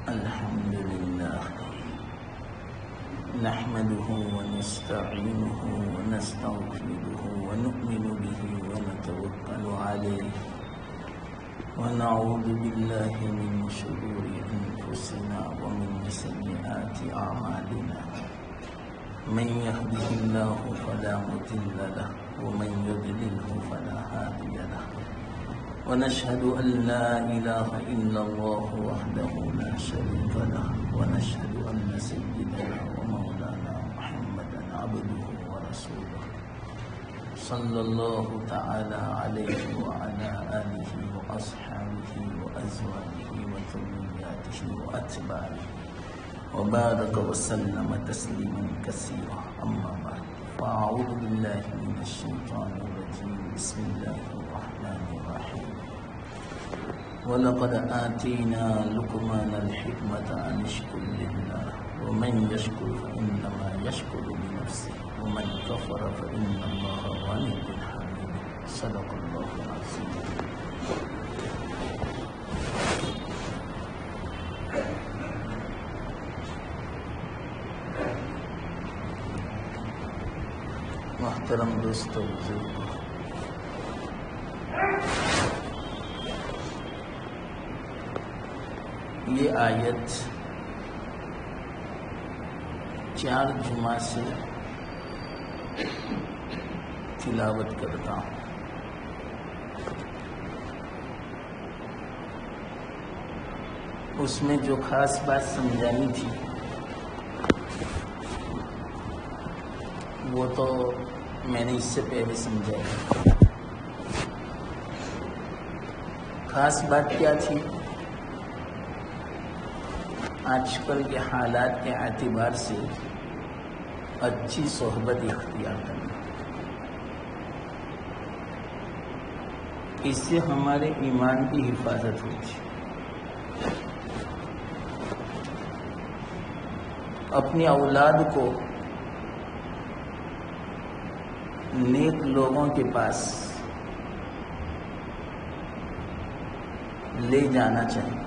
الحمد لله نحمده ونستعينه ونستغفره ونؤمن به ونتوكل عليه ونعوذ بالله من شرور أنفسنا ومن سيئات أعمالنا من يهده الله فلا مضل له ومن يضلله فلا هادي له ونشهد أن لا إله إلا الله وحده لا شريك له ونشهد أن سيدنا ومولانا محمدا عبده ورسوله صلى الله تعالى عليه وعلى آله وأصحابه وأزواجه وذرياته وأتباعه وبارك وسلم تسليما كثيرا أما بعد فأعوذ بالله من الشيطان الرجيم بسم الله الرحمن الرحيم وَلَقَدْ آتَيْنَا لُقْمَانَ الْحِكْمَةَ أَنِ اشْكُرْ لِلَّهِ وَمَنْ يَشْكُرْ فَإِنَّمَا يَشْكُرُ لِنَفْسِهِ وَمَنْ كَفَرَ فَإِنَّ اللَّهَ غَنِيٌّ حَمِيدٌ صدق الله العظيم. محترم دوستو بزرگو، یہ آیت 4 جمعہ سے تلاوت کرتا ہوں. اس میں جو خاص بات سمجھانی تھی وہ تو میں نے اس سے پہلے سمجھایا. خاص بات کیا تھی؟ آج کل کے حالات کے اعتبار سے اچھی صحبت اختیار کرنا، اس سے ہمارے ایمان کی حفاظت ہوتی ہے. اپنی اولاد کو نیک لوگوں کے پاس لے جانا چاہیے.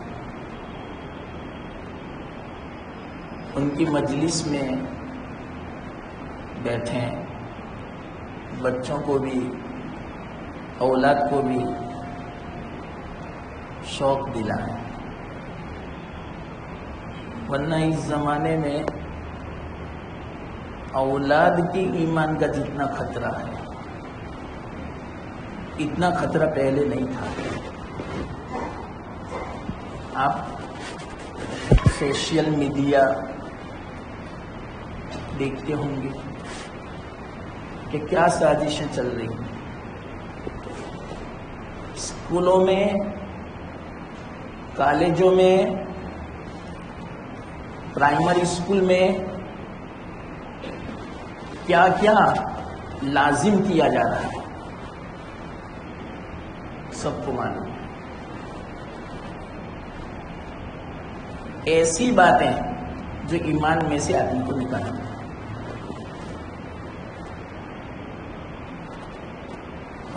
ان کی مجلس میں بیٹھیں، بچوں کو بھی اولاد کو بھی شوق دلائیں. ورنہ اس زمانے میں اولاد کی ایمان کا جتنا خطرہ ہے اتنا خطرہ پہلے نہیں تھا. آپ سوشل میڈیا دیکھتے ہوں گے کہ کیا سازشیں چل رہی ہیں. اسکولوں میں، کالجوں میں، پرائمری اسکول میں کیا کیا لازم کیا جا رہا ہے سب کو معلوم ہے. ایسی باتیں جو ایمان میں سے آدمی کو نکالیں.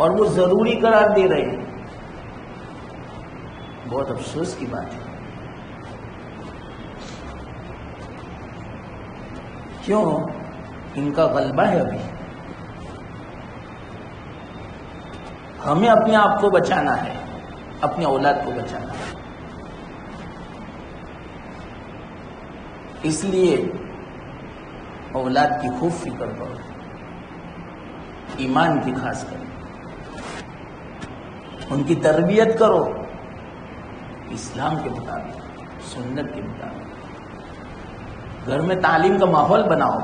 اور وہ ضروری قرار دے رہے ہیں. بہت افسوس کی بات ہے. کیوں؟ ان کا غلبہ ہے. ابھی ہمیں اپنے آپ کو بچانا ہے، اپنی اولاد کو بچانا ہے. اس لیے اولاد کی خوب فکر کرو، ایمان کی خاص کرو، ان کی تربیت کرو اسلام کے مطابق، سنت کے مطابق. گھر میں تعلیم کا ماحول بناؤ،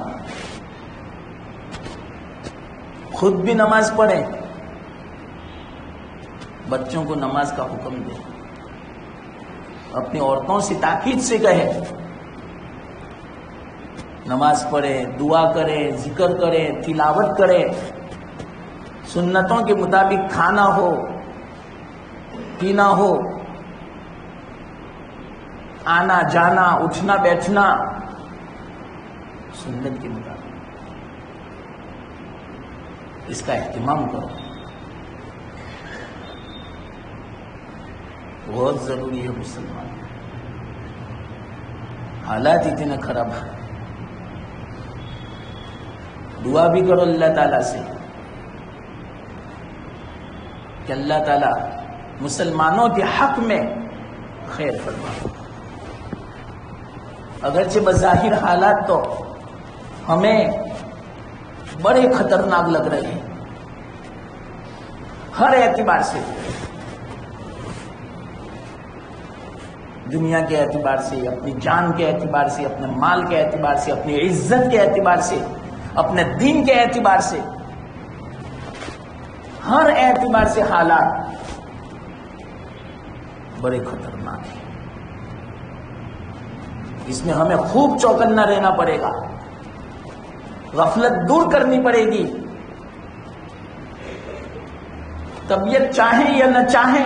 خود بھی نماز پڑھیں، بچوں کو نماز کا حکم دیں. اپنی عورتوں سے تاکید سے کہیں نماز پڑھے، دعا کرے، ذکر کرے، تلاوت کرے، سنتوں کے مطابق کھانا ہو، پینا ہو، آنا جانا، اٹھنا بیٹھنا سنت کے مطابق. اس کا اہتمام کرو. بہت ضروری ہے مسلمان. حالات اتنے خراب ہیں. دعا بھی کرو اللہ تعالیٰ سے کہ اللہ تعالیٰ مسلمانوں کے حق میں خیر فرما. اگرچہ بظاہر حالات تو ہمیں بڑے خطرناک لگ رہے ہیں ہر اعتبار سے، دنیا کے اعتبار سے، اپنی جان کے اعتبار سے، اپنے مال کے اعتبار سے، اپنی عزت کے اعتبار سے، اپنے دین کے اعتبار سے، ہر اعتبار سے حالات بڑے خطرناک ہیں. اس میں ہمیں خوب چوکنا رہنا پڑے گا، غفلت دور کرنی پڑے گی. طبیعت چاہے یا نہ چاہے،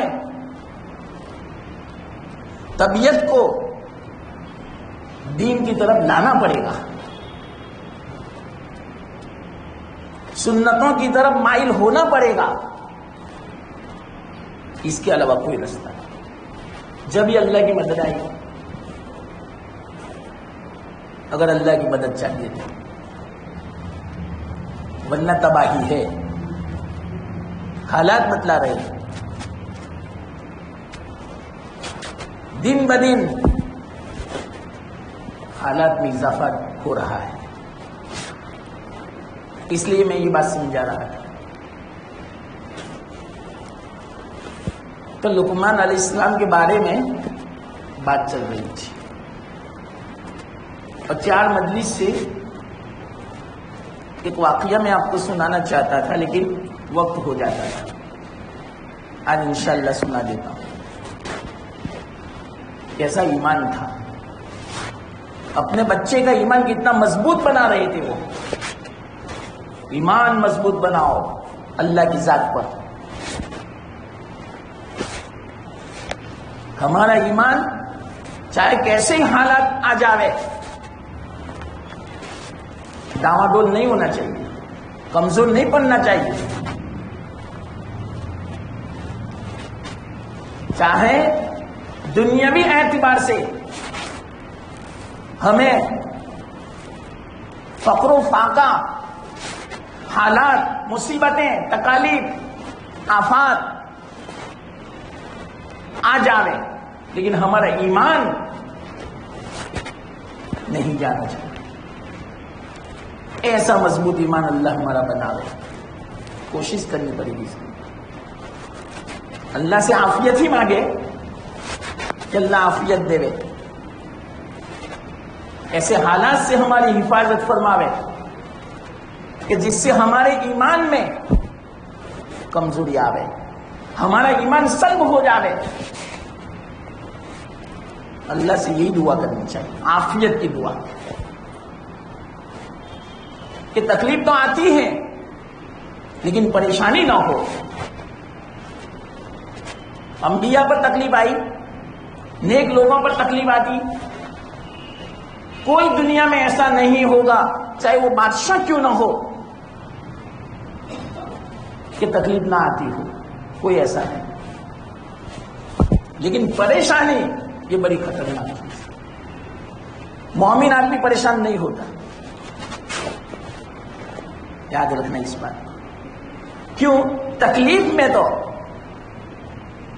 طبیعت کو دین کی طرف لانا پڑے گا، سنتوں کی طرف مائل ہونا پڑے گا. اس کے علاوہ کوئی رستہ نہیں. جب یہ اللہ کی مدد آئے گی، اگر اللہ کی مدد چاہیے تو، ورنہ تباہی ہے. حالات بتلا رہے ہیں دن بدن حالات میں اضافہ ہو رہا ہے. اس لیے میں یہ بات سمجھا رہا تھا. تو لقمان علیہ السلام کے بارے میں بات چل رہی تھی اور 4 مجلس سے ایک واقعہ میں آپ کو سنانا چاہتا تھا لیکن وقت ہو جاتا تھا. آج انشاءاللہ سنا دیتا ہوں. کیسا ایمان تھا، اپنے بچے کا ایمان کتنا مضبوط بنا رہے تھے. وہ ایمان مضبوط بناؤ اللہ کی ذات پر. ہمارا ایمان چاہے کیسے ہی حالات آ جاوے ڈاواں ڈول نہیں ہونا چاہیے، کمزور نہیں پڑنا چاہیے. چاہے دنیاوی اعتبار سے ہمیں فقر و فاقہ، حالات، مصیبتیں، تکالیف، آفات آ جاوے، لیکن ہمارا ایمان نہیں جانا چاہیے. ایسا مضبوط ایمان اللہ ہمارا بناوے. کوشش کرنی پڑے گی. اللہ سے عافیت ہی مانگے کہ اللہ عافیت دے. ایسے حالات سے ہماری حفاظت فرماوے کہ جس سے ہمارے ایمان میں کمزوری آوے، ہمارا ایمان سلب ہو جاوے. اللہ سے یہی دعا کرنی چاہیے، عافیت کی دعا. کہ تکلیف تو آتی ہے لیکن پریشانی نہ ہو. انبیاء پر تکلیف آئی، نیک لوگوں پر تکلیف آتی. کوئی دنیا میں ایسا نہیں ہوگا چاہے وہ بادشاہ کیوں نہ ہو کہ تکلیف نہ آتی ہو. کوئی ایسا نہیں. لیکن پریشانی یہ بڑی خطرناک ہے. مومن آدمی پریشان نہیں ہوتا. یاد رکھنا اس بات. کیوں؟ تکلیف میں تو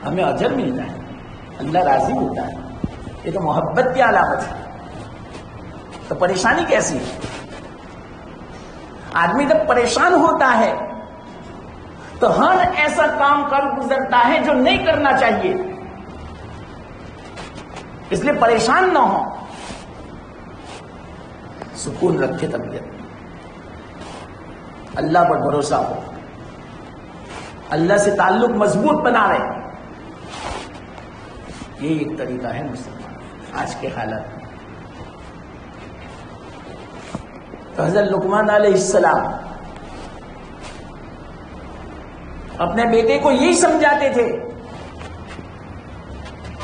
ہمیں اجر ملتا ہے، اللہ راضی ہوتا ہے. یہ تو محبت کی علامت ہے. تو پریشانی کیسی ہے؟ آدمی جب پریشان ہوتا ہے تو ہر ایسا کام کر گزرتا ہے جو نہیں کرنا چاہیے. اس لیے پریشان نہ ہو، سکون رکھے طبیعت، اللہ پر بھروسہ ہو، اللہ سے تعلق مضبوط بنا رہے. یہ ایک طریقہ ہے مسلمان آج کے حالات میں. تو حضرت لقمان علیہ السلام اپنے بیٹے کو یہی سمجھاتے تھے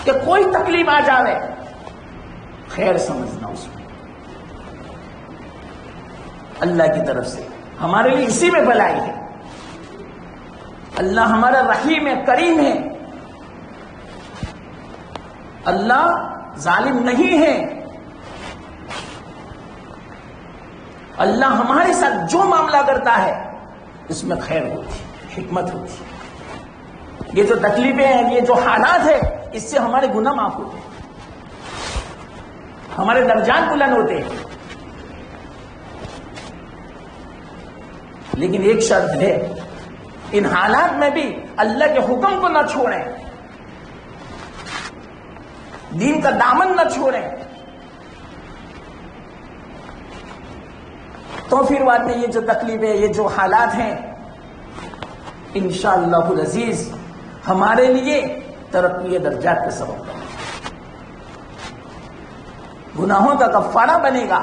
کہ کوئی تکلیف آ جاوے خیر سمجھنا اس میں، اللہ کی طرف سے ہمارے لیے اسی میں بھلائی ہے. اللہ ہمارا رحیم ہے، کریم ہے. اللہ ظالم نہیں ہے اللہ ہمارے ساتھ جو معاملہ کرتا ہے اس میں خیر ہوتی، حکمت ہوتی۔ یہ جو تکلیفیں ہیں، یہ جو حالات ہیں، اس سے ہمارے گناہ معاف ہوتے ہیں، ہمارے درجات بلند ہوتے ہیں۔ لیکن ایک شرط ہے، ان حالات میں بھی اللہ کے حکم کو نہ چھوڑیں، دین کا دامن نہ چھوڑیں، تو پھر بعد میں یہ جو تکلیفیں، یہ جو حالات ہیں، انشاءاللہ العزیز ہمارے لیے ترقی درجات کا سبب بنے گا، گناہوں کا کفارہ بنے گا۔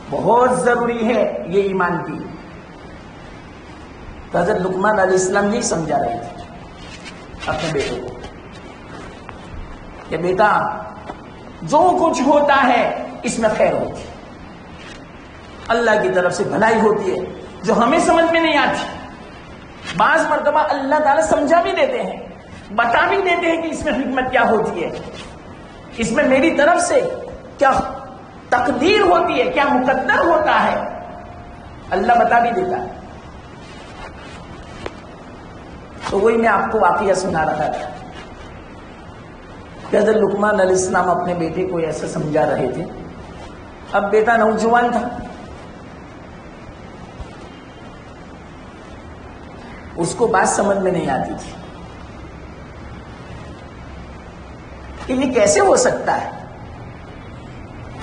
بہت ضروری ہے یہ ایمان کی۔ حضرت لقمان علیہ السلام یہی سمجھا رہے تھے اپنے بیٹے کو کہ بیٹا جو کچھ ہوتا ہے اس میں خیر ہوتی ہے، اللہ کی طرف سے بھلائی ہوتی ہے جو ہمیں سمجھ میں نہیں آتی۔ بعض مرتبہ اللہ تعالیٰ سمجھا بھی دیتے ہیں، بتا بھی دیتے ہیں کہ اس میں حکمت کیا ہوتی ہے، اس میں میری طرف سے کیا تقدیر ہوتی ہے، کیا مقدر ہوتا ہے، اللہ بتا بھی دیتا ہے۔ تو وہی میں آپ کو واقعہ سنا رہا تھا کہ حضرت لقمان علیہ السلام اپنے بیٹے کو ایسا سمجھا رہے تھے۔ اب بیٹا نوجوان تھا، اس کو بات سمجھ میں نہیں آتی تھی کہ یہ کیسے ہو سکتا ہے،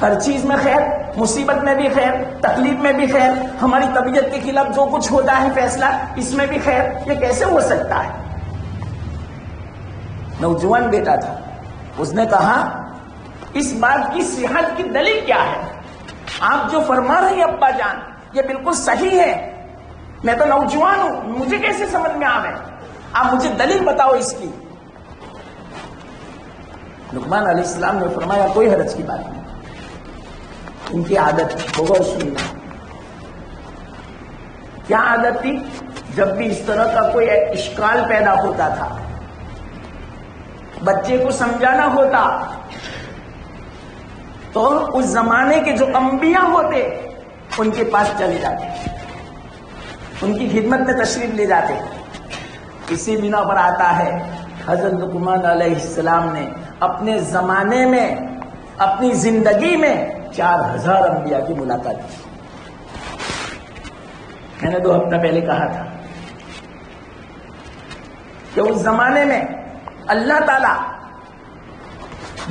ہر چیز میں خیر، مصیبت میں بھی خیر، تکلیف میں بھی خیر، ہماری طبیعت کے خلاف جو کچھ ہوتا ہے فیصلہ اس میں بھی خیر، یہ کیسے ہو سکتا ہے؟ نوجوان بیٹا تھا، اس نے کہا اس بات کی صحت کی دلیل کیا ہے؟ آپ جو فرما رہے ہیں ابا جان یہ بالکل صحیح ہے، میں تو نوجوان ہوں، مجھے کیسے سمجھ میں آوے؟ آپ مجھے دلیل بتاؤ اس کی۔ لقمان علیہ السلام نے فرمایا کوئی حرج کی بات نہیں، ان کی عادت بغور سننا۔ کیا عادت تھی؟ جب بھی اس طرح کا کوئی اشکال پیدا ہوتا تھا، بچے کو سمجھانا ہوتا، تو اس زمانے کے جو انبیاء ہوتے ان کے پاس چلے جاتے، ان کی خدمت میں تشریف لے جاتے۔ اسی بنا پر آتا ہے حضرت لقمان علیہ السلام نے اپنے زمانے میں، اپنی زندگی میں 4000 انبیاء کی ملاقات کی۔ میں نے 2 ہفتہ پہلے کہا تھا کہ اس زمانے میں اللہ تعالی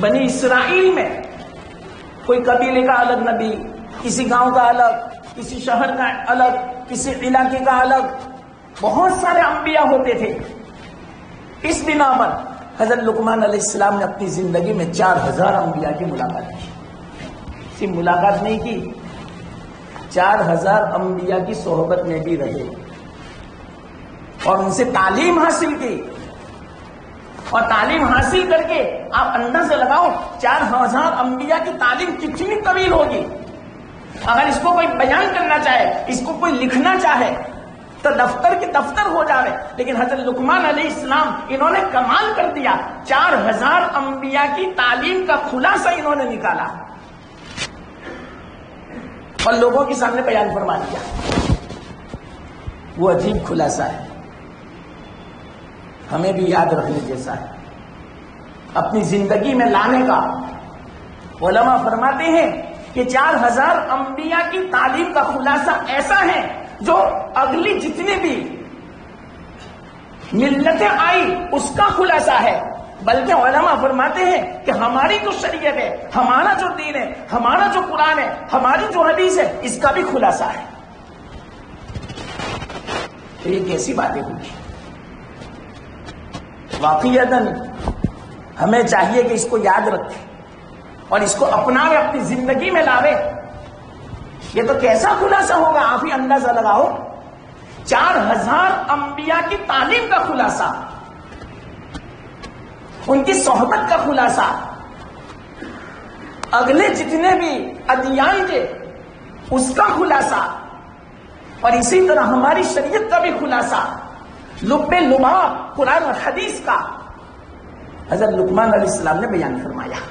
بنی اسرائیل میں کوئی قبیلے کا الگ نبی، کسی گاؤں کا الگ، کسی شہر کا الگ، کسی علاقے کا الگ، بہت سارے انبیاء ہوتے تھے۔ اس بنا پر حضرت لقمان علیہ السلام نے اپنی زندگی میں 4000 انبیاء کی ملاقات کی۔ صرف ملاقات نہیں کی، 4000 انبیاء کی صحبت میں بھی رہے اور ان سے تعلیم حاصل کی، اور تعلیم حاصل کر کے آپ اندازہ لگاؤ 4000 انبیاء کی تعلیم کتنی طویل ہوگی۔ اگر اس کو کوئی بیان کرنا چاہے، اس کو کوئی لکھنا چاہے تو دفتر کے دفتر ہو جاوے، لیکن حضرت لقمان علیہ السلام انہوں نے کمال کر دیا، 4000 انبیاء کی تعلیم کا خلاصہ انہوں نے نکالا اور لوگوں کے سامنے بیان فرما دیا۔ وہ عجیب خلاصہ ہے، ہمیں بھی یاد رکھنے جیسا ہے، اپنی زندگی میں لانے کا۔ علماء فرماتے ہیں کہ 4000 انبیاء کی تعلیم کا خلاصہ ایسا ہے جو اگلی جتنی بھی ملتیں آئی اس کا خلاصہ ہے، بلکہ علماء فرماتے ہیں کہ ہماری جو شریعت ہے، ہمارا جو دین ہے، ہمارا جو قرآن ہے، ہماری جو حدیث ہے، اس کا بھی خلاصہ ہے۔ تو یہ کیسی باتیں ہوئی؟ واقعتاً ہمیں چاہیے کہ اس کو یاد رکھیں اور اس کو اپنائے، اپنی زندگی میں لاوے۔ یہ تو کیسا خلاصہ ہوگا، آپ ہی اندازہ لگاؤ۔ 4000 انبیاء کی تعلیم کا خلاصہ، ان کی صحبت کا خلاصہ، اگلے جتنے بھی ادیان تھے اس کا خلاصہ، اور اسی طرح ہماری شریعت کا بھی خلاصہ، لب لباب قرآن اور حدیث کا حضرت لقمان علیہ السلام نے بیان فرمایا۔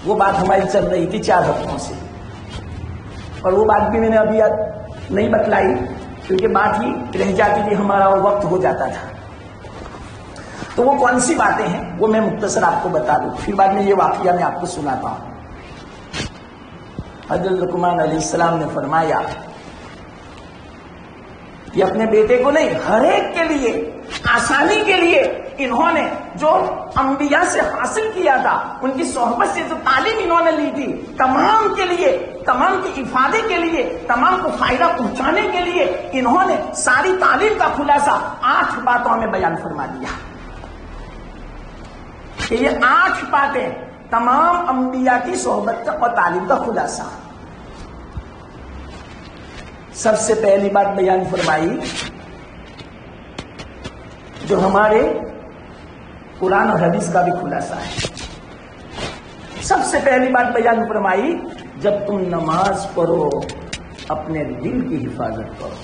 وہ بات ہماری چل رہی تھی 4 ہفتوں سے اور وہ بات بھی میں نے ابھی نہیں بتلائی کیونکہ بات ہی رہ جاتی تھی، ہمارا وقت ہو جاتا تھا. تو وہ کون سی باتیں ہیں وہ میں مختصر آپ کو بتا دوں، پھر بعد میں یہ واقعہ میں آپ کو سناتا ہوں. حضرت لقمان علیہ السلام نے فرمایا کہ اپنے بیٹے کو نہیں، ہر ایک کے لیے آسانی کے لیے انہوں نے جو انبیاء سے حاصل کیا تھا، ان کی صحبت سے جو تعلیم انہوں نے لی تھی، تمام کے لیے، تمام کے افادے کے لیے، تمام کو فائدہ پہنچانے کے لیے انہوں نے ساری تعلیم کا خلاصہ 8 باتوں میں بیان فرما دیا کہ یہ 8 باتیں تمام انبیاء کی صحبت اور تعلیم کا خلاصہ. سب سے پہلی بات بیان فرمائی جو ہمارے قرآن اور حدیث کا بھی خلاصہ ہے. سب سے پہلی بات بیان فرمائی جب تم نماز پڑھو اپنے دل کی حفاظت کرو.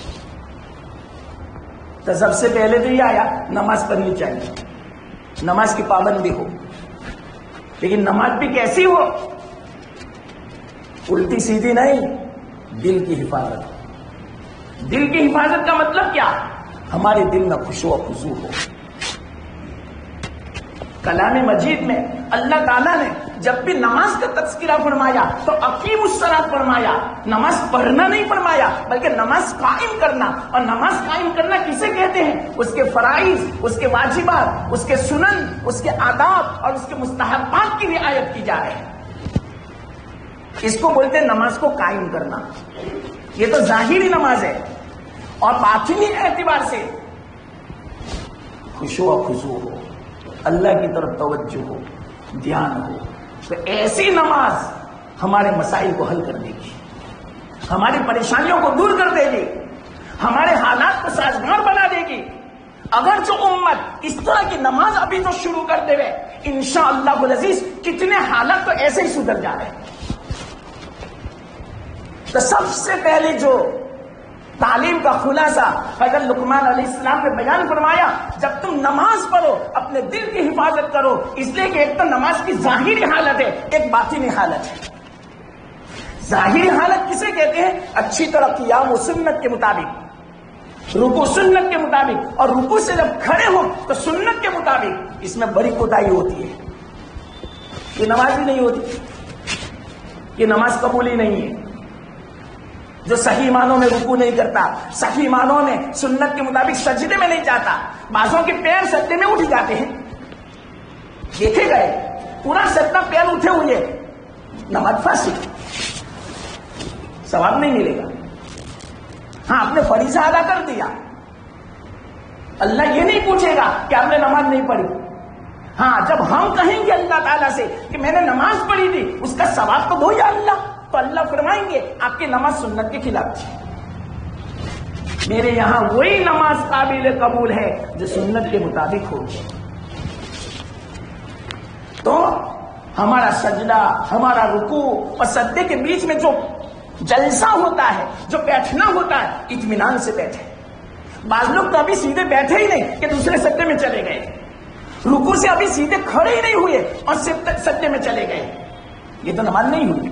تو سب سے پہلے تو یہ آیا نماز پڑھنی چاہیے، نماز کی پابندی ہو، لیکن نماز بھی کیسی ہو؟ الٹی سیدھی نہیں، دل کی حفاظت ہو. دل کی حفاظت کا مطلب کیا؟ ہمارے دل میں خشوع و خضوع ہو. کلام مجید میں اللہ تعالیٰ نے جب بھی نماز کا تذکرہ فرمایا تو اقیم الصلاۃ فرمایا، نماز پڑھنا نہیں فرمایا بلکہ نماز قائم کرنا. اور نماز قائم کرنا کسے کہتے ہیں؟ اس کے فرائض، اس کے واجبات، اس کے سنن، اس کے آداب اور اس کے مستحبات کی رعایت کی جائے. اس کو بولتے ہیں نماز کو قائم کرنا. یہ تو ظاہری نماز ہے، اور باطنی اعتبار سے خشوع و خضوع ہو، اللہ کی طرف توجہ ہو، دھیان ہو. تو ایسی نماز ہمارے مسائل کو حل کر دے گی، ہماری پریشانیوں کو دور کر دے گی، ہمارے حالات کو سازگار بنا دے گی. اگر جو امت اس طرح کی نماز ابھی جو شروع کر دے گئے، انشاءاللہ العزیز کتنے حالات تو ایسے ہی سدھر جا رہے ہیں. تو سب سے پہلے جو تعلیم کا خلاصہ حضرت لقمان علیہ السلام نے بیان فرمایا، جب تم نماز پڑھو اپنے دل کی حفاظت کرو. اس لیے کہ ایک تو نماز کی ظاہری حالت ہے، ایک باطنی حالت ہے. ظاہری حالت کسے کہتے ہیں؟ اچھی طرح قیام و سنت کے مطابق، رکوع سنت کے مطابق، اور رکوع سے جب کھڑے ہو تو سنت کے مطابق. اس میں بڑی کوتاہی ہوتی ہے، یہ نماز ہی نہیں ہوتی، یہ نماز قبول ہی نہیں ہے. جو صحیح معنوں میں رکوع نہیں کرتا، صحیح معنوں میں سنت کے مطابق سجدے میں نہیں جاتا، بعضوں کے پیر سجدے میں اٹھ جاتے ہیں، دیکھے گئے پورا سجدہ پیر اٹھے ہوئے، نماز فاسد، ثواب نہیں ملے گا. ہاں آپ نے فریضہ ادا کر دیا، اللہ یہ نہیں پوچھے گا کہ آپ نے نماز نہیں پڑھی. ہاں جب ہم کہیں گے اللہ تعالیٰ سے کہ میں نے نماز پڑھی تھی، اس کا ثواب تو دو یا اللہ، تو اللہ فرمائیں گے آپ کی نماز سنت کے خلاف تھی. میرے یہاں وہی نماز قابل قبول ہے جو سنت کے مطابق ہوگی. تو ہمارا سجدہ، ہمارا رکوع اور سجدے کے بیچ میں جو جلسہ ہوتا ہے، جو بیٹھنا ہوتا ہے، اطمینان سے بیٹھے. بعض لوگ تو ابھی سیدھے بیٹھے ہی نہیں کہ دوسرے سجدے میں چلے گئے، رکوع سے ابھی سیدھے کھڑے ہی نہیں ہوئے اور سجدے میں چلے گئے. یہ تو نماز نہیں ہوئی.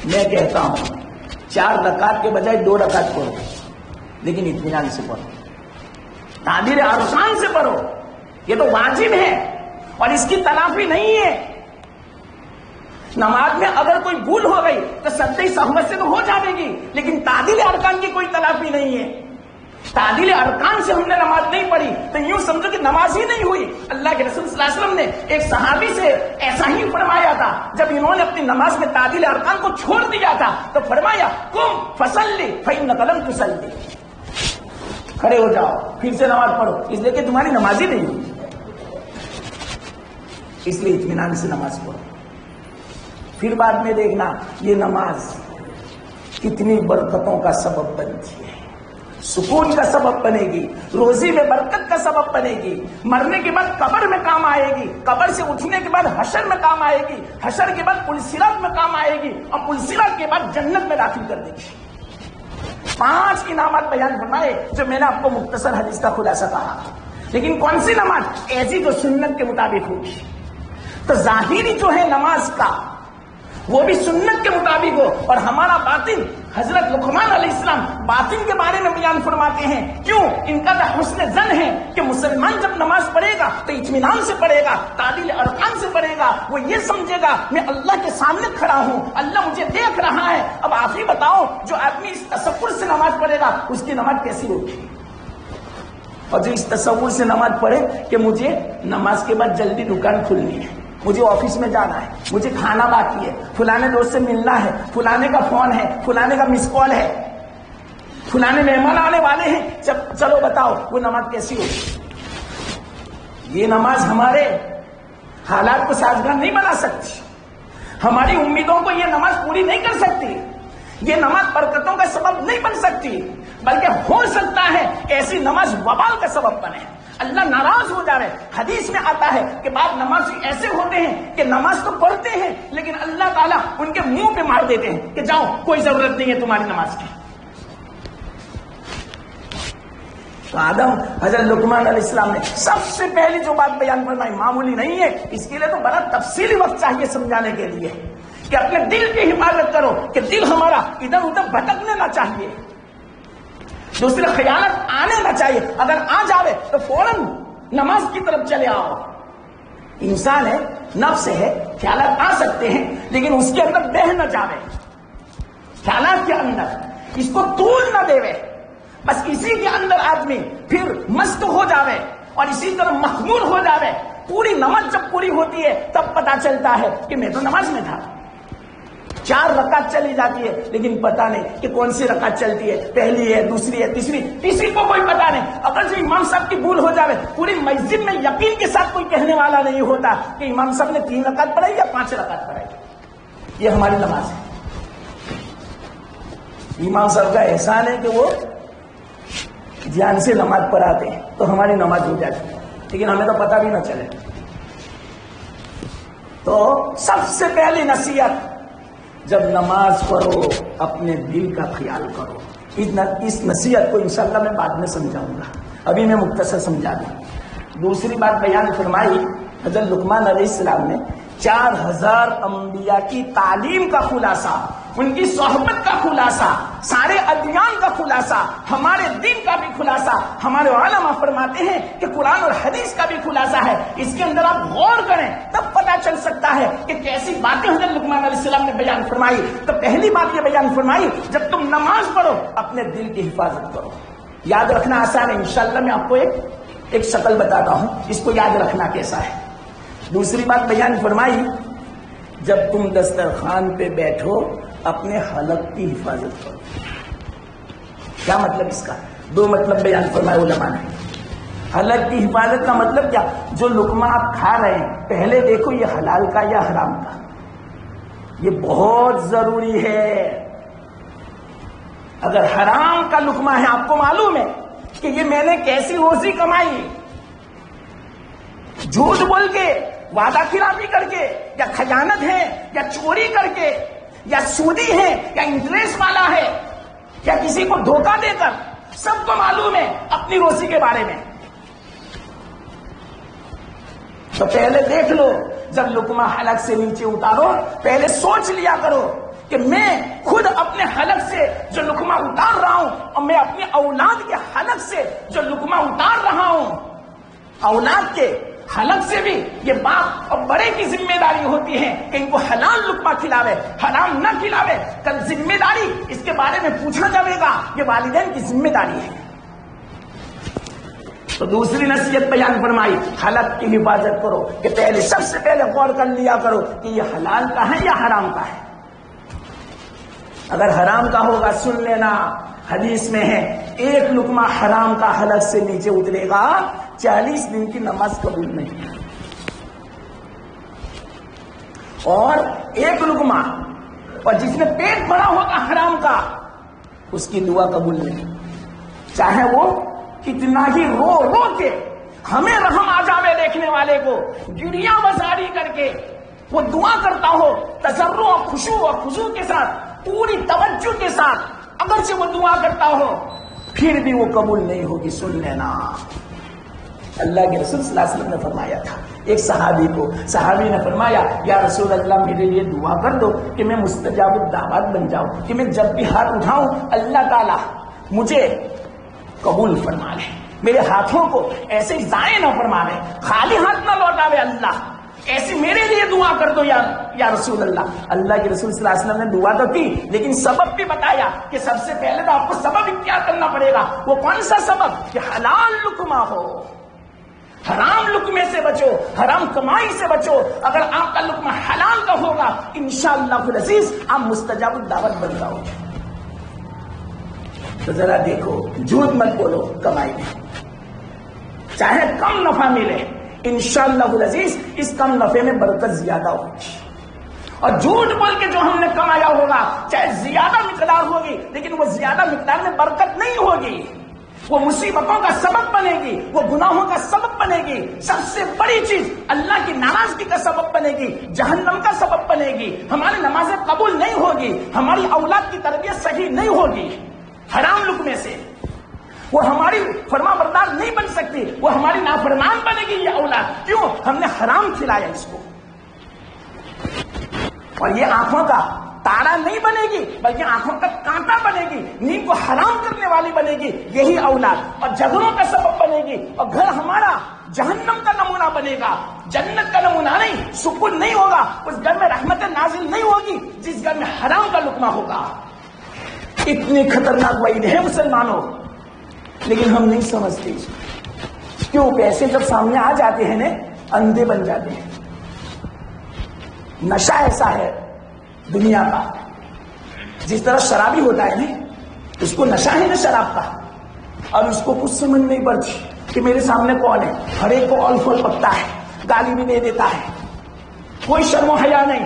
میں کہتا ہوں 4 رکعت کے بجائے 2 رکعت پڑھو، لیکن اطمینان سے پڑھو، تعبیر ارکان سے پڑھو. یہ تو واجب ہے اور اس کی تلافی نہیں ہے. نماز میں اگر کوئی بھول ہو گئی تو سجدہ سہو سے تو ہو جائے گی، لیکن تعدیل ارکان کی کوئی تلافی نہیں ہے. تعدیل ارکان سے ہم نے نماز نہیں پڑھی تو یوں سمجھو کہ نماز ہی نہیں ہوئی. اللہ کے رسول صلی اللہ علیہ وسلم نے ایک صحابی سے ایسا ہی فرمایا تھا. جب انہوں نے اپنی نماز میں تعدیل ارکان کو چھوڑ دیا تھا تو فرمایا قم فصلی فإنک لم تصلی، کھڑے ہو جاؤ پھر سے نماز پڑھو، اس لیے کہ تمہاری نماز ہی نہیں ہوئی. اس لیے اطمینان سے نماز پڑھو. پھر بعد میں دیکھنا یہ نماز کتنی برکتوں کا سبب بنتی ہے، سکون کا سبب بنے گی، روزی میں برکت کا سبب بنے گی، مرنے کے بعد قبر میں کام آئے گی، قبر سے اٹھنے کے بعد حشر میں کام آئے گی، حشر کے بعد پلسرات میں کام آئے گی، اور پلسرات کے بعد جنت میں داخل کر دے گی. 5 انعامات بیان فرمائے جو میں نے آپ کو مختصر حدیث کا خلاصہ کہا. لیکن کون سی نماز؟ ایسی جو سنت کے مطابق ہوگی. تو ظاہری جو ہے نماز کا وہ بھی سنت کے مطابق ہو، اور ہمارا باطن، حضرت لقمان علیہ السلام باطن کے بارے میں بیان فرماتے ہیں، کیوں؟ ان کا حسن ظن ہے کہ مسلمان جب نماز پڑھے گا تو اطمینان سے پڑھے گا، تعدیل ارکان سے پڑھے گا، وہ یہ سمجھے گا میں اللہ کے سامنے کھڑا ہوں، اللہ مجھے دیکھ رہا ہے۔ اب آپ ہی بتاؤ، جو آدمی اس تصور سے نماز پڑھے گا اس کی نماز کیسی ہوگی؟ اور جو اس تصور سے نماز پڑھے کہ مجھے نماز کے بعد جلدی دکان کھلنی ہے، مجھے آفس میں جانا ہے، مجھے کھانا باقی ہے، فلانے دوست سے ملنا ہے، فلانے کا فون ہے، فلانے کا مس کال ہے، فلانے مہمان آنے والے ہیں، چلو بتاؤ وہ نماز کیسی ہوگی؟ یہ نماز ہمارے حالات کو سازگار نہیں بنا سکتی، ہماری امیدوں کو یہ نماز پوری نہیں کر سکتی، یہ نماز برکتوں کا سبب نہیں بن سکتی، بلکہ ہو سکتا ہے ایسی نماز وبال کا سبب بنے، اللہ ناراض ہو جا رہے۔ حدیث میں آتا ہے کہ بعض نمازی ایسے ہوتے ہیں کہ نماز تو پڑھتے ہیں لیکن اللہ تعالیٰ ان کے منہ پہ مار دیتے ہیں کہ جاؤ، کوئی ضرورت نہیں ہے تمہاری نماز کی۔ تو آدم حضرت لقمان علیہ السلام نے سب سے پہلی جو بات بیان فرمائی معمولی نہیں ہے، اس کے لیے تو بڑا تفصیلی وقت چاہیے سمجھانے کے لیے کہ اپنے دل کی حفاظت کرو، کہ دل ہمارا ادھر ادھر بھٹکنے نہ چاہیے، دوسرے خیالات آنے نہ چاہیے، اگر آ جاوے تو فوراً نماز کی طرف چلے آؤ۔ انسان ہے، نفس ہے، خیالات آ سکتے ہیں لیکن اس کے اندر بہ نہ جاوے، خیالات کے اندر اس کو طول نہ دے، بس اسی کے اندر آدمی پھر مست ہو جاوے اور اسی طرح مخمور ہو جاوے۔ پوری نماز جب پوری ہوتی ہے تب پتا چلتا ہے کہ میں تو نماز میں تھا، 4 رکعت چلی جاتی ہے لیکن پتا نہیں کہ کون سی رکعت چلتی ہے، پہلی ہے، دوسری ہے، تیسری، کسی کو کوئی پتا نہیں۔ اگر جو امام صاحب کی بھول ہو جائے، پوری مسجد میں یقین کے ساتھ کوئی کہنے والا نہیں ہوتا کہ امام صاحب نے 3 رکعت پڑھائی یا 5 رکعت پڑھائی۔ یہ ہماری نماز ہے، امام صاحب کا احسان ہے کہ وہ دھیان سے نماز پڑھاتے ہیں تو ہماری نماز ہو جاتی ہے، لیکن ہمیں تو پتہ بھی نہ چلے۔ تو سب سے پہلی نصیحت، جب نماز پڑھو اپنے دل کا خیال کرو۔ اس نصیحت کو انشاءاللہ میں بعد میں سمجھاؤں گا، ابھی میں مختصر سمجھا دوں۔ دوسری بات بیان فرمائی حضرت لقمان علیہ السلام نے 4000 انبیاء کی تعلیم کا خلاصہ، ان کی صحبت کا خلاصہ، سارے ادیان کا خلاصہ، ہمارے دین کا بھی خلاصہ ہمارے علماء فرماتے ہیں کہ قرآن اور حدیث کا بھی خلاصہ ہے۔ اس کے اندر آپ غور کریں تب پتہ چل سکتا ہے کہ کیسی باتیں حضرت لقمان علیہ السلام نے بیان فرمائی۔ تو پہلی بات یہ بیان فرمائی، جب تم نماز پڑھو اپنے دل کی حفاظت کرو۔ یاد رکھنا آسان ہے، انشاءاللہ میں آپ کو ایک شکل بتاتا ہوں، اس کو یاد رکھنا کیسا ہے۔ دوسری بات بیان فرمائی، جب تم دسترخوان پہ بیٹھو اپنے حلق کی حفاظت کرو۔ کیا مطلب اس کا؟ 2 مطلب بیان فرمائے علماء نے۔ حلق کی حفاظت کا مطلب کیا؟ جو لقمہ آپ کھا رہے ہیں پہلے دیکھو یہ حلال کا یا حرام کا، یہ بہت ضروری ہے۔ اگر حرام کا لقمہ ہے، آپ کو معلوم ہے کہ یہ میں نے کیسی روزی کمائی، جھوٹ بول کے، وعدہ خلافی کر کے، یا خیانت ہے، یا چوری کر کے، یا سودی ہے، یا انٹرسٹ والا ہے، یا کسی کو دھوکہ دے کر، سب کو معلوم ہے اپنی روزی کے بارے میں۔ تو پہلے دیکھ لو، جب لقمہ حلق سے نیچے اتارو پہلے سوچ لیا کرو کہ میں خود اپنے حلق سے جو لقمہ اتار رہا ہوں اور میں اپنی اولاد کے حلق سے جو لقمہ اتار رہا ہوں، اولاد کے حلق سے بھی یہ باپ اور بڑے کی ذمہ داری ہوتی ہے کہ ان کو حلال لقمہ کھلاوے، حرام نہ کھلاوے۔ کل ذمہ داری اس کے بارے میں پوچھا جائے گا، یہ والدین کی ذمہ داری ہے۔ تو دوسری نصیحت بیان فرمائی، حلق کی حفاظت کرو، کہ پہلے سب سے پہلے غور کر لیا کرو کہ یہ حلال کا ہے یا حرام کا ہے۔ اگر حرام کا ہوگا سن لینا، حدیث میں ہے 1 لقمہ حرام کا حلق سے نیچے اترے گا 40 دن کی نماز قبول نہیں، اور 1 لقمہ اور جس نے پیٹ بھرا ہوگا حرام کا اس کی دعا قبول نہیں، چاہے وہ کتنا ہی رو رو کے، ہمیں رحم آ جاوے دیکھنے والے کو، گریاں بزاری کر کے وہ دعا کرتا ہو، تضرع اور خشوع اور خضوع کے ساتھ، پوری توجہ کے ساتھ اگرچہ وہ دعا کرتا ہو، پھر بھی وہ قبول نہیں ہوگی۔ سن لینا، اللہ کے رسول صلی اللہ علیہ وسلم نے فرمایا تھا ایک صحابی نے فرمایا یا رسول اللہ میرے لیے دعا کر دو کہ میں مستجاب الدعوات بن جاؤں، کہ میں جب بھی ہاتھ اٹھاؤں اللہ تعالیٰ مجھے قبول فرما لے، میرے ہاتھوں کو ایسے ضائع نہ فرما لے، خالی ہاتھ نہ لوٹاوے اللہ، ایسی میرے لیے دعا کر دو یا رسول اللہ۔ اللہ کے رسول صلی اللہ علیہ وسلم نے دعا تو کی لیکن سبب بھی بتایا کہ سب سے پہلے تو آپ کو سبب اختیار کرنا پڑے گا۔ وہ کون سا سبب؟ کہ حلال لقمہ ہو، حرام لقمے سے بچو، حرام کمائی سے بچو۔ اگر آپ کا لقمہ حلال کا ہوگا انشاءاللہ العزیز آپ مستجاب الدعوت بن جاؤ گے۔ تو ذرا دیکھو، جھوٹ مت بولو کمائی میں، چاہے کم نفع ملے انشاءاللہ العزیز اس کم نفع میں برکت زیادہ ہوگی، اور جھوٹ بول کے جو ہم نے کمایا ہوگا چاہے زیادہ مقدار ہوگی لیکن وہ زیادہ مقدار میں برکت نہیں ہوگی، وہ مصیبتوں کا سبب بنے گی، وہ گناہوں کا سبب بنے گی، سب سے بڑی چیز اللہ کی ناراضگی کا سبب بنے گی، جہنم کا سبب بنے گی، ہماری نمازیں قبول نہیں ہوگی، ہماری اولاد کی تربیت صحیح نہیں ہوگی حرام لقمے سے، وہ ہماری فرما بردار نہیں بن سکتی، وہ ہماری نافرمان بنے گی یہ اولاد، کیوں؟ ہم نے حرام کھلایا اس کو۔ اور یہ آنکھوں کا تارا نہیں بنے گی بلکہ آنکھوں کا کانٹا بنے گی، نیند کو حرام کرنے والی بنے گی یہی اولاد، اور جھگڑوں کا سبب بنے گی، اور گھر ہمارا جہنم کا نمونہ بنے گا، جنت کا نمونہ نہیں، سکون نہیں ہوگا، اس گھر میں رحمت نازل نہیں ہوگی جس گھر میں حرام کا لقمہ ہوگا۔ اتنی خطرناک وعید ہے مسلمانوں، لیکن ہم نہیں سمجھتے کیوں؟ پیسے جب سامنے آ جاتے ہیں نا اندھے بن جاتے ہیں۔ نشہ ایسا ہے دنیا کا، جس طرح شرابی ہوتا ہے نا اس کو نشہ ہے نا شراب کا، اور اس کو کچھ سمجھ نہیں پڑتی کہ میرے سامنے کون ہے، ہر ایک کو اول فول پکتا ہے، گالی بھی دے دیتا ہے، کوئی شرم و حیا نہیں،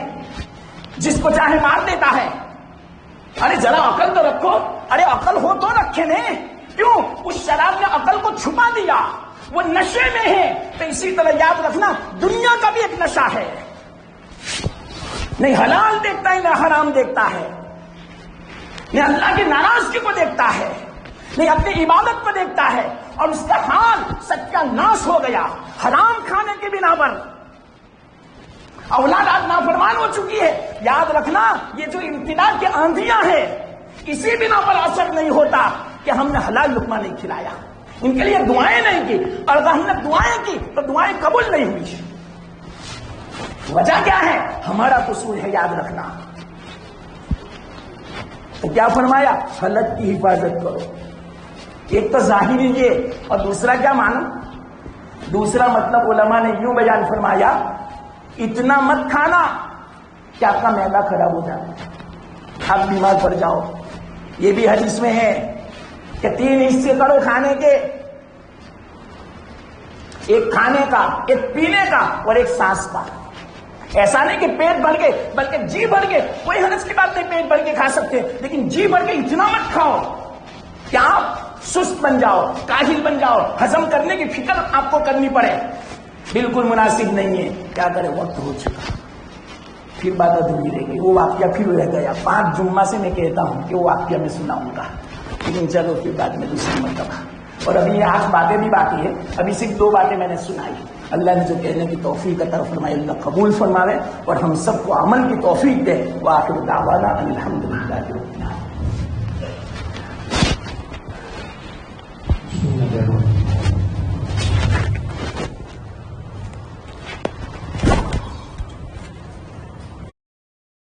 جس کو چاہے مار دیتا ہے۔ ارے ذرا عقل تو رکھو، ارے عقل ہو تو رکھے نا، کیوں؟ اس شراب نے عقل کو چھپا دیا، وہ نشے میں ہے۔ تو اسی طرح یاد رکھنا دنیا کا بھی ایک نشہ ہے، نہیں حلال دیکھتا ہے نہ حرام دیکھتا ہے، نہ اللہ کی ناراضگی کو دیکھتا ہے، نہیں اپنی عبادت کو دیکھتا ہے، اور اس کا حال سچا ناش ہو گیا حرام کھانے کے بنا پر۔ اولاد آج نافرمان ہو چکی ہے۔ یاد رکھنا یہ جو ابتلا کی آندھیاں ہیں اسی بنا پر اثر نہیں ہوتا کہ ہم نے حلال لقمہ نہیں کھلایا، ان کے لیے دعائیں نہیں کی، اور اگر ہم نے دعائیں کی تو دعائیں قبول نہیں ہوئی۔ وجہ کیا ہے؟ ہمارا قصور ہے، یاد رکھنا۔ تو کیا فرمایا؟ حلق کی حفاظت کرو۔ ایک تو ظاہری یہ، اور دوسرا کیا مانو؟ دوسرا مطلب علماء نے یوں بیان فرمایا، اتنا مت کھانا کہ آپ کا معدہ خراب ہو جائے، آپ بیمار پڑ جاؤ۔ یہ بھی حدیث میں ہے کہ 3 حصے کرو کھانے کے، ایک کھانے کا، ایک پینے کا، اور ایک سانس کا۔ ایسا نہیں کہ پیٹ بھر کے، بلکہ جی بھر کے، کوئی حرج کی بات نہیں، پیٹ بھر کے کھا سکتے، لیکن جی بھر کے اتنا مت کھاؤ کہ آپ سست بن جاؤ، کاہل بن جاؤ، ہضم کرنے کی فکر آپ کو کرنی پڑے، بالکل مناسب نہیں ہے۔ کیا کرے، وقت ہو چکا، پھر بات ادھوری رہ گئی، وہ واقعہ پھر رہ گیا۔ 5 جمعہ سے میں کہتا ہوں کہ وہ واقعہ میں سناؤں گا، لیکن چلو پھر بعد میں دوسری مرتبہ۔ اور ابھی یہ 8 باتیں بھی باقی ہے، ابھی صرف 2 باتیں میں نے سنائی۔ اللہ نے جو کہنے کی توفیق عطا فرمائے اللہ قبول فرماوے، اور ہم سب کو عمل کی توفیق دے۔ وآخر دعوانا الحمدللہ رب العالمین۔